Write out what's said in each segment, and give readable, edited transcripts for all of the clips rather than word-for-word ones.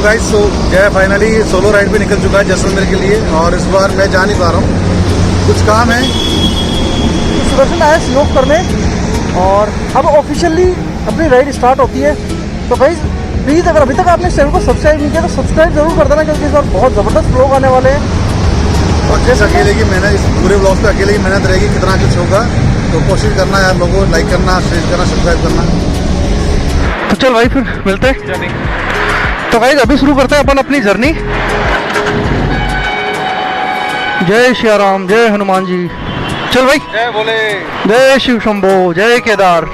Guys, सो जय finally solo ride पे निकल चुका है जैसलमेर के लिए। और इस बार मैं जा नहीं पा रहा हूँ, कुछ काम है। सुदर्शन आया सी ऑफ करने और अब ऑफिशियली अपनी राइड स्टार्ट होती है। तो गाइस प्लीज़ अगर अभी तक आपने चैनल को सब्सक्राइब नहीं किया तो सब्सक्राइब जरूर कर देना, क्योंकि इस बार बहुत ज़बरदस्त लोग आने वाले हैं। और जैसे अकेले की मेहनत, इस पूरे ब्लॉग पे अकेले की मेहनत रहेगी, कितना कुछ होगा। तो कोशिश करना यार, लोगों को लाइक करना, शेयर करना, सब्सक्राइब करना। तो चल भाई फिर मिलते हैं। तो गाइस अभी शुरू करते हैं अपन अपनी जर्नी। जय श्री राम, जय हनुमान जी। चल भाई, जय बोले, जय शिव शंभो, जय केदार।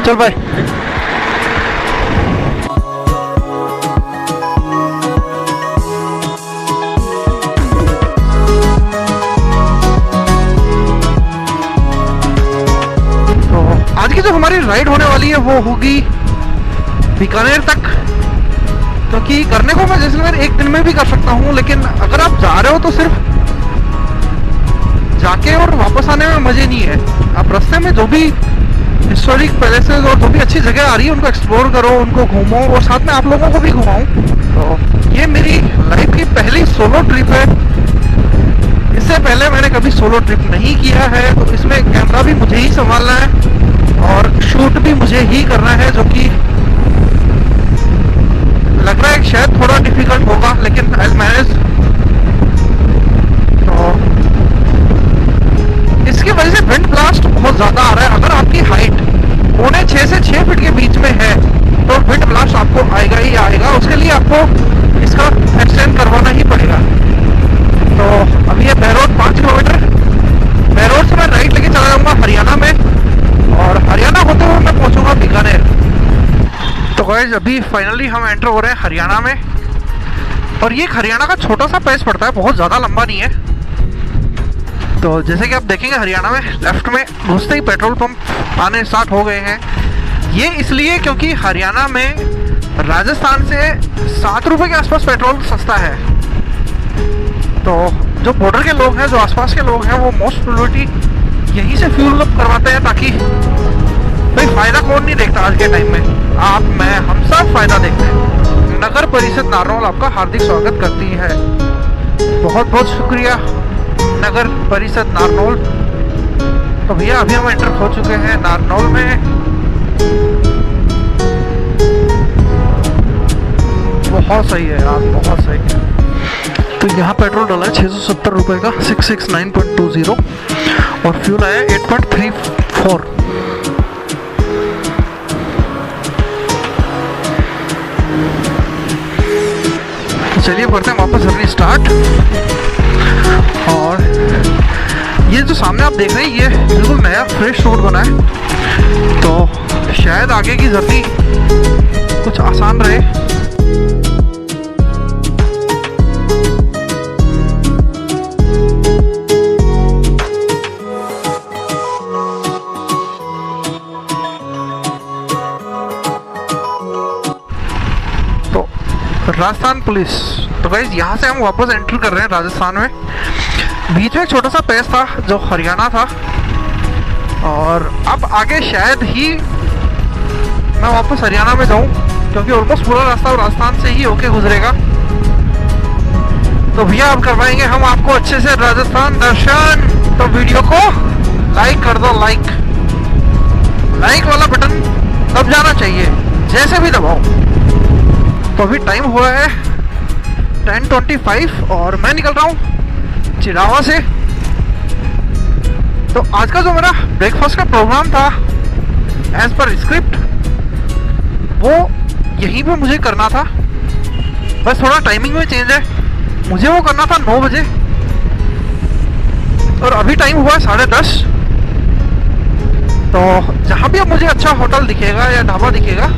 चल भाई। आज की जो हमारी राइड होने वाली है वो होगी बीकानेर तक, क्योंकि करने को मैं जैसलमेर एक दिन में भी कर सकता हूँ, लेकिन अगर आप जा रहे हो तो सिर्फ जाके और वापस आने में मजे नहीं है। आप रास्ते में जो भी हिस्टोरिक पैलेसेस और जो भी अच्छी जगह आ रही है उनको एक्सप्लोर करो, उनको घूमो और साथ में आप लोगों को भी घुमाऊं। तो ये मेरी लाइफ की पहली सोलो ट्रिप है। इससे पहले मैंने कभी सोलो ट्रिप नहीं किया है, तो इसमें कैमरा भी मुझे ही संभालना है और शूट भी मुझे ही करना है, जो कि लग रहा है शायद थोड़ा डिफिकल्ट होगा, लेकिन आई विल मैनेज। तो इसकी वजह से विंड ब्लास्ट बहुत ज्यादा आ रहा है। अगर आपकी हाइट 5.5 से 6 फीट के बीच में है तो विंड ब्लास्ट आपको आएगा ही आएगा। उसके लिए आपको इसका एक्सटेंड करवाना ही पड़ेगा। तो अभी ये बहरोड 5 किलोमीटर, बहरोड से मैं राइट लेके चला जाऊंगा हरियाणा में, और हरियाणा होते हुए मैं पहुंचूंगा बीकानेर। तो गाइस अभी फाइनली हम एंटर हो रहे हैं हरियाणा में, और ये हरियाणा का छोटा सा पैच पड़ता है, बहुत ज़्यादा लंबा नहीं है। तो जैसे कि आप देखेंगे हरियाणा में लेफ्ट में घुसते ही पेट्रोल पंप आने स्टार्ट हो गए हैं। ये इसलिए क्योंकि हरियाणा में राजस्थान से 7 रुपये के आसपास पेट्रोल सस्ता है। तो जो बॉर्डर के लोग हैं, जो आसपास के लोग हैं, वो मोस्ट प्रोबेबिलिटी यहीं से फ्यूल अप करवाते हैं, ताकि भाई फ़ायदा कौन नहीं देखता आज के टाइम में। आप, मैं, हम सब फ़ायदा देखते हैं। नगर परिषद नारनौल आपका हार्दिक स्वागत करती है। बहुत बहुत शुक्रिया नगर परिषद नारनौल। तो भैया अभी हम एंटर हो चुके हैं नारनौल में। बहुत सही है यार, बहुत सही है। तो यहाँ पेट्रोल डाला है 670 रुपये का 669.20, और फ्यूल आया 8.34। तो चलिए करते हैं वापस जर्नी स्टार्ट। और ये जो सामने आप देख रहे हैं ये बिल्कुल नया फ्रेश रोड बना है, तो शायद आगे की जर्नी कुछ आसान रहे। तो राजस्थान पुलिस, तो गाइस यहाँ से हम वापस एंटर कर रहे हैं राजस्थान में। बीच में एक छोटा सा पैच था जो हरियाणा था, और अब आगे शायद ही मैं वापस हरियाणा में जाऊं, क्योंकि ऑलमोस्ट पूरा रास्ता राजस्थान से ही होके गुजरेगा। तो भैया अब करवाएंगे हम आपको अच्छे से राजस्थान दर्शन। तो वीडियो को लाइक कर दो, लाइक वाला बटन दब जाना चाहिए, जैसे भी दबाओ। तो अभी टाइम हुआ है 10:25 और मैं निकल रहा हूँ चिरावा से। तो आज का जो मेरा ब्रेकफास्ट का प्रोग्राम था एज पर स्क्रिप्ट, वो यहीं पे मुझे करना था, बस थोड़ा टाइमिंग में चेंज है। मुझे वो करना था 9 बजे, और अभी टाइम हुआ है 10:30। तो जहाँ भी अब मुझे अच्छा होटल दिखेगा या ढाबा दिखेगा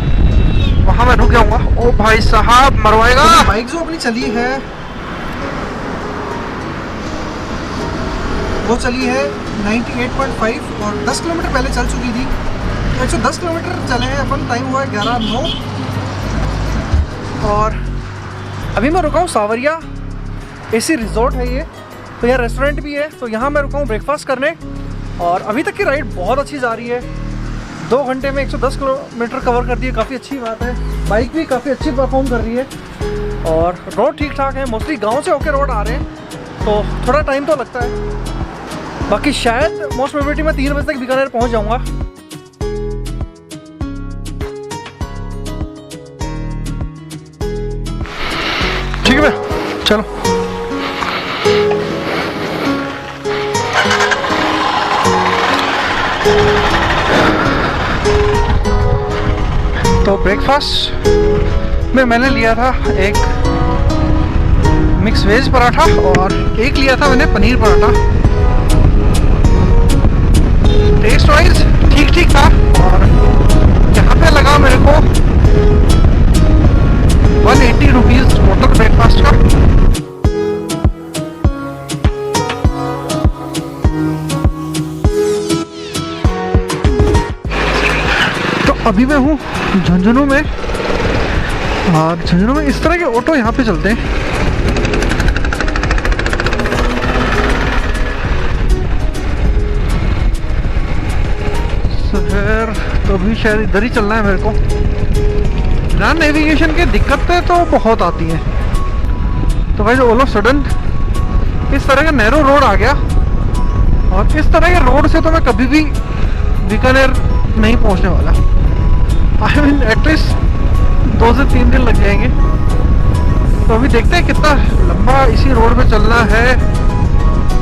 वहाँ मैं रुक जाऊँगा। ओ भाई साहब मरवाएगा। बाइक जो अपनी चली है वो चली है 98.5 और 10 किलोमीटर पहले चल चुकी थी। तो 110 किलोमीटर चले हैं अपन। टाइम हुआ है 11:09 और अभी मैं रुका हूँ सावरिया एसी रिजॉर्ट है ये। तो यहाँ रेस्टोरेंट भी है, तो यहाँ मैं रुका हूँ ब्रेकफास्ट करने। और अभी तक की राइड बहुत अच्छी जा रही है। 2 घंटे में 110 किलोमीटर कवर कर दिए, काफ़ी अच्छी बात है। बाइक भी काफ़ी अच्छी परफॉर्म कर रही है और रोड ठीक ठाक है। मोस्टली गांव से होकर रोड आ रहे हैं तो थोड़ा टाइम तो लगता है। बाकी शायद मोस्ट प्रोबेबिलिटी मैं 3 बजे तक बीकानेर पहुंच जाऊंगा। ठीक है भैया, चलो। तो ब्रेकफास्ट में मैंने लिया था एक मिक्स वेज पराठा और एक लिया था मैंने पनीर पराठा। टेस्ट वाइज ठीक ठीक था और यहाँ पे लगा मेरे को 180 रुपीज़ टोटल ब्रेकफास्ट का। तो अभी मैं हूँ झुंझुनू में और झुंझुनू में इस तरह के ऑटो यहाँ पे चलते हैं। शहर तो अभी शायद इधर ही चलना है मेरे को। बिना नेविगेशन की दिक्कतें तो बहुत आती हैं। तो भाई ऑल ऑफ सडन इस तरह का नैरो रोड आ गया और इस तरह के रोड से तो मैं कभी भी बीकानेर नहीं पहुंचने वाला। आई मीन एटलीस्ट 2 से 3 दिन लग जाएंगे। तो अभी देखते हैं कितना लंबा इसी रोड पे चलना है,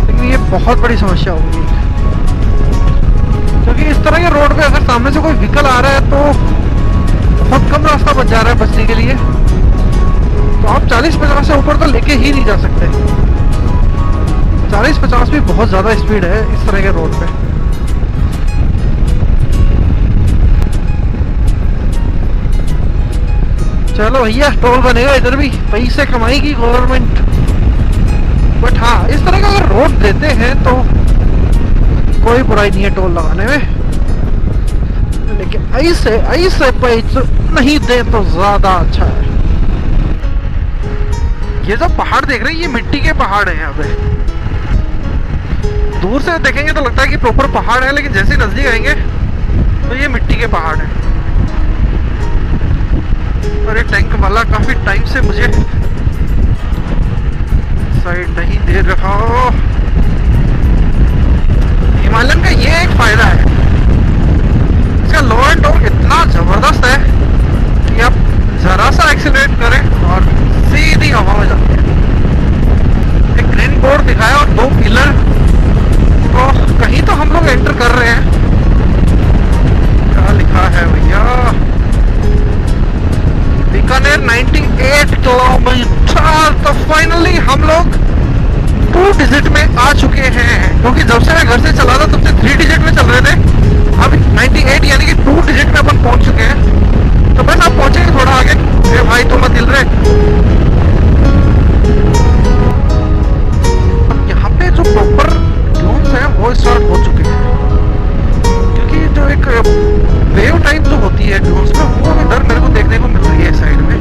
लेकिन ये बहुत बड़ी समस्या होगी क्योंकि इस तरह के रोड पे अगर सामने से कोई व्हीकल आ रहा है तो बहुत कम रास्ता बच जा रहा है बचने के लिए। तो आप 40-50 से ऊपर तो लेके ही नहीं जा सकते। 40-50 भी बहुत ज़्यादा स्पीड है इस तरह के रोड पे। चलो भैया, टोल बनेगा इधर भी, पैसे कमाएगी गवर्नमेंट। बट हाँ, इस तरह का अगर रोड देते हैं तो कोई बुराई नहीं है टोल लगाने में, लेकिन ऐसे पैसे नहीं दे तो ज्यादा अच्छा है। ये जो पहाड़ देख रहे हैं ये मिट्टी के पहाड़ हैं। यहाँ पे दूर से देखेंगे तो लगता है कि प्रॉपर पहाड़ है, लेकिन जैसे नजदीक आएंगे तो ये मिट्टी के पहाड़ हैं। और ये टैंक वाला काफी टाइम से मुझे साइड नहीं दे रहा। हिमालयन का ये एक फायदा है, इसका लो एंड टॉर्क इतना जबरदस्त है कि आप जरा सा एक्सीलरेट करें और सीधी हवा में जाते हैं। एक ग्रीन बोर्ड दिखाया और 2 पिलर, तो कहीं तो हम लोग एंटर कर रहे हैं। क्या लिखा है भैया? बीकानेर 98 किलोमीटर। तो फाइनली हम लोग 2 डिजिट में आ चुके हैं, क्योंकि जब से मैं घर से चला था तब से 3 डिजिट में चल रहे थे। अब 98 यानी कि 2 डिजिट में अपन पहुंच चुके हैं। तो बस आप पहुंचेंगे थोड़ा आगे। ए भाई तुम मत हिल रहे। अब यहाँ पे जो प्रॉपर ड्यून्स है वो स्टार्ट हो चुके हैं, क्योंकि जो एक वेव टाइप जो होती है ड्यून्स में, वो इधर मेरे को देखने को मिल रही है साइड में।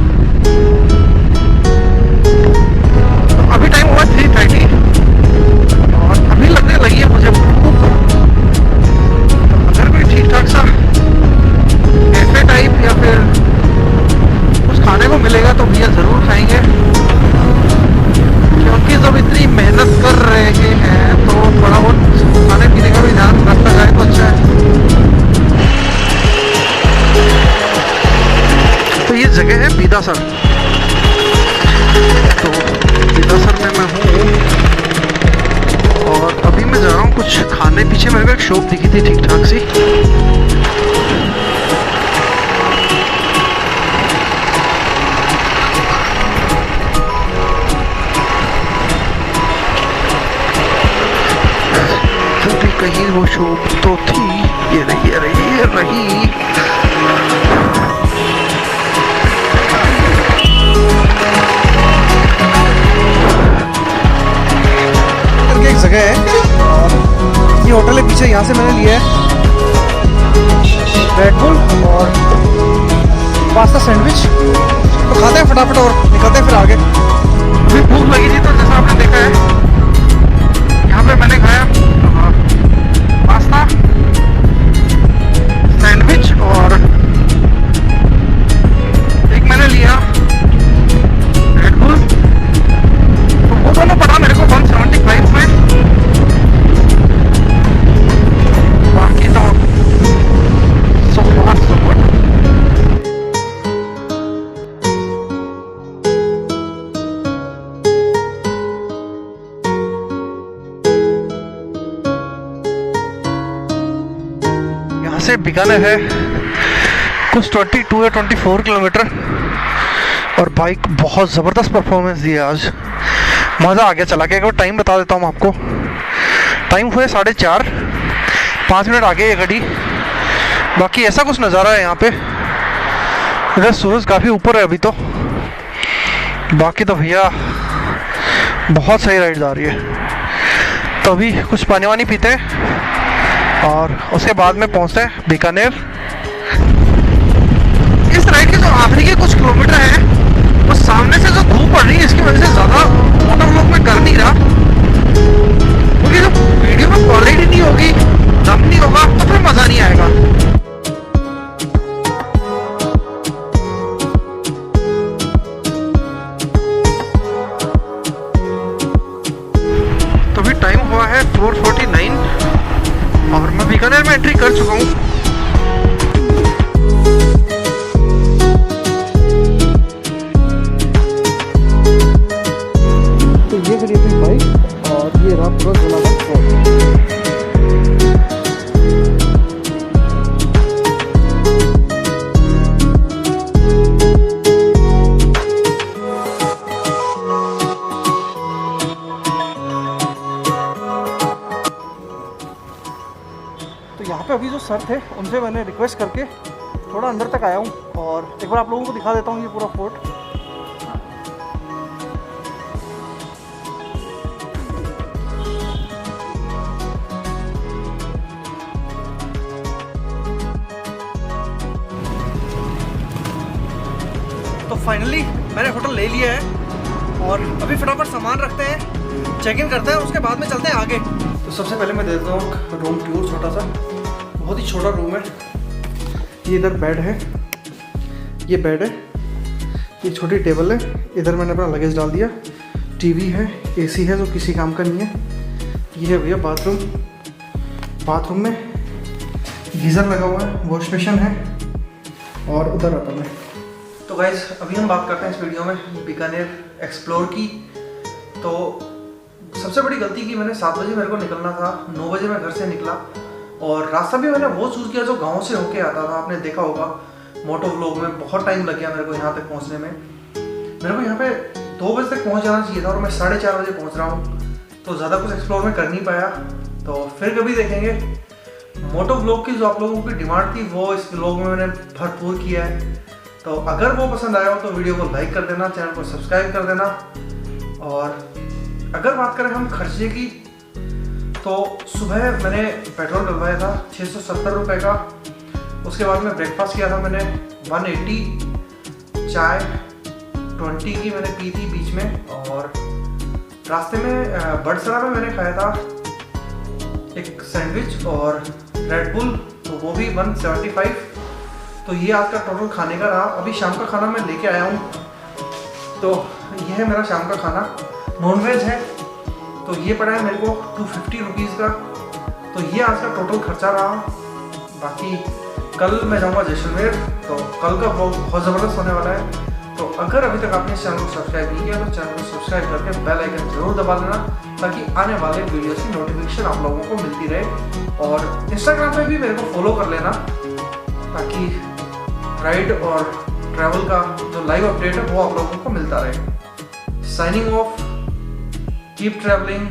तो अभी टाइम हुआ 3:30 और अभी लगने लगी है मुझे भूख। तो अगर कोई ठीक ठाक सा कैफे टाइप या फिर कुछ खाने को मिलेगा तो भैया जरूर खाएंगे, क्योंकि जब इतनी मेहनत कर रहे हैं तो थोड़ा बहुत खाने पीने का भी ध्यान रखा जाए तो अच्छा है। तो ये जगह है बीदासर। तो बीदासर में मैं हूँ और अभी मैं जा रहा हूँ कुछ खाने। पीछे मेरे को एक शॉप दिखी थी ठीक ठाक सी। तो कहीं वो शॉप तो थी। ये रही ये रही ये रही। एक जगह है और ये होटल है पीछे, यहाँ से मैंने लिया है रेड बुल और पास्ता सैंडविच। तो खाते हैं फटाफट और निकलते हैं फिर आगे। अभी भूख लगी थी तो जैसा आपने देखा है यहाँ पे मैंने खाया पास्ता सैंडविच से बीकानेर है कुछ 22 या 24 किलोमीटर। और बाइक बहुत ज़बरदस्त परफॉर्मेंस दी है आज, मज़ा आ गया चला के। एक बार टाइम बता देता हूँ आपको, टाइम हुए 4:30, 5 मिनट आगे ये गाड़ी। बाकी ऐसा कुछ नज़ारा है यहाँ पे, इधर सूरज काफ़ी ऊपर है अभी तो। बाकी तो भैया बहुत सही राइड जा रही है। तो अभी कुछ पानी वानी पीते हैं और उसके बाद में पहुँचते हैं बीकानेर। इस राइड के जो आखिरी के कुछ किलोमीटर हैं, वो सामने से जो धूप पड़ रही है इसकी वजह से ज़्यादा मोटर व्लॉग में कर नहीं रहा, क्योंकि जब वीडियो में क्वालिटी नहीं होगी, दम नहीं होगा, तो फिर मज़ा नहीं आएगा। तो अभी टाइम हुआ है 4:49 और मैं बीकानेर में एंट्री कर चुका हूँ। ये खड़ी अपनी बाइक और ये रहा पूरा गुलाबा फोर्ट। तो यहाँ पे अभी जो सर थे उनसे मैंने रिक्वेस्ट करके थोड़ा अंदर तक आया हूँ और एक बार आप लोगों को दिखा देता हूँ ये पूरा फोर्ट। तो फाइनली मैंने होटल ले लिया है और अभी फटाफट सामान रखते हैं, चेक इन करते हैं, उसके बाद में चलते हैं आगे। तो सबसे पहले मैं देता हूँ रूम टूर, छोटा सा, बहुत ही छोटा रूम है। ये इधर बेड है, ये बेड है, ये छोटी टेबल है, इधर मैंने अपना लगेज डाल दिया, टीवी है, एसी है जो किसी काम का नहीं है। ये है भैया बाथरूम, बाथरूम में गीज़र लगा हुआ है, वॉश बेसिन है और उधर अपन है। तो गाइज अभी हम बात करते हैं इस वीडियो में बीकानेर एक्सप्लोर की। तो सबसे बड़ी गलती की मैंने 7 बजे मेरे को निकलना था, 9 बजे मैं घर से निकला और रास्ता भी मैंने वो चूज़ किया जो गांव से होके आता था। आपने देखा होगा मोटो व्लॉग में, बहुत टाइम लग गया मेरे को यहाँ तक पहुँचने में। मेरे को यहाँ पे 2 बजे तक पहुँच जाना चाहिए था और मैं 4:30 बजे पहुँच रहा हूँ, तो ज़्यादा कुछ एक्सप्लोर में कर नहीं पाया। तो फिर कभी देखेंगे। मोटो व्लॉग की जो आप लोगों की डिमांड थी वो इस व्लॉग में मैंने भरपूर किया है। तो अगर वो पसंद आया हो तो वीडियो को लाइक कर देना, चैनल को सब्सक्राइब कर देना। और अगर बात करें हम खर्चे की, तो सुबह मैंने पेट्रोल डलवाया था 670 रुपये का। उसके बाद में ब्रेकफास्ट किया था मैंने 180, चाय 20 की मैंने पी थी बीच में। और रास्ते में बड़सरा में मैंने खाया था एक सैंडविच और रेड बुल, तो वो भी 175। तो ये आज का टोटल खाने का रहा। अभी शाम का खाना मैं लेके आया हूँ, तो ये है मेरा शाम का खाना, नॉनवेज है। तो ये पड़ा है मेरे को 250 रुपीज़ का। तो ये आज का टोटल खर्चा रहा। बाकी कल मैं जाऊँगा जैसलमेर, तो कल का ब्लॉग बहुत ज़बरदस्त होने वाला है। तो अगर अभी तक आपने इस चैनल को सब्सक्राइब नहीं किया तो चैनल को सब्सक्राइब करके बेल आइकन जरूर दबा देना, ताकि आने वाले वीडियोस की नोटिफिकेशन आप लोगों को मिलती रहे। और इंस्टाग्राम पे भी मेरे को फॉलो कर लेना, ताकि राइड और ट्रैवल का जो लाइव अपडेट है वो आप लोगों को मिलता रहे। Signing off, keep travelling.